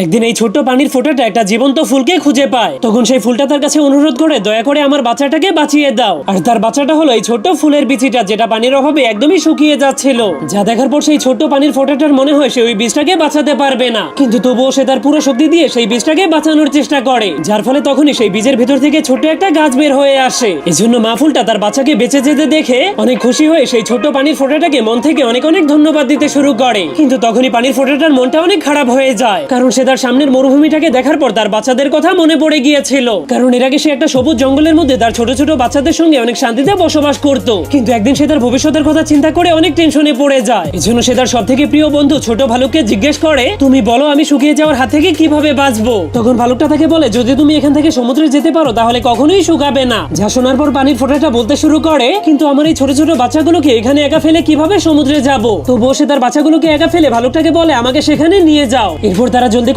একদিন এই ছোট্ট পানির ফোঁটাটা একটা জীবন্ত ফুলকে খুঁজে পায়। তখন সেই ফুলটা তার কাছে অনুরোধ করে, দয়া করে আমার বাচ্চাটাকে বাঁচিয়ে দাও। আর তার বাচ্চাটা হলো এই ছোট্ট ফুলের বিচিটা, যেটা পানির অভাবে একদমই শুকিয়ে যাচ্ছিল। যা দেখার পর সেই ছোট্ট পানির ফোঁটাটার মনে হয় সে ওই বীজটাকে বাঁচাতে পারবে না, কিন্তু তবুও সে তার পুরো শক্তি দিয়ে সেই বীজটাকে বাঁচানোর চেষ্টা করে। যার ফলে তখনই সেই বীজের ভিতর থেকে ছোট্ট একটা গাছ বের হয়ে আসে। এজন্য মা ফুলটা তার বাচ্চাকে বেঁচে যেতে দেখে অনেক খুশি হয়ে সেই ছোট্ট পানির ফোঁটাটাকে মন থেকে অনেক অনেক ধন্যবাদ দিতে শুরু করে। কিন্তু তখনই পানির ফোঁটাটার মনটা অনেক খারাপ হয়ে যায়, কারণ সে তার সামনের মরুভূমিটাকে দেখার পর তার বাচ্চাদের কথা মনে পড়ে গিয়েছিল। কারণ এর আগে সে একটা সবুজ জঙ্গলের মধ্যে তার ছোট ছোট বাচ্চাদের সঙ্গে অনেক শান্তিতে বসবাস করত। কিন্তু একদিন সে তার ভবিষ্যতের কথা চিন্তা করে অনেক টেনশনে পড়ে যায়। এজন্য সে তার সব থেকে প্রিয় বন্ধু ছোট ভালুককে জিজ্ঞেস করে, তুমি বলো আমি শুকিয়ে যাওয়ার হাত থেকে কিভাবে বাঁচবো? তখন ভালুকটা তাকে বলে, যদি তুমি এখান থেকে সমুদ্রে যেতে পারো তাহলে কখনোই শুকাবে না। যা শোনার পর পানির ফোঁটাটা বলতে শুরু করে, কিন্তু আমার এই ছোট ছোট বাচ্চাগুলোকে এখানে একা ফেলে কিভাবে সমুদ্রে যাব? তবুও সে তার বাচ্চাগুলোকে একা ফেলে ভালুকটাকে বলে, আমাকে সেখানে নিয়ে যাও। এরপর তারা জলদি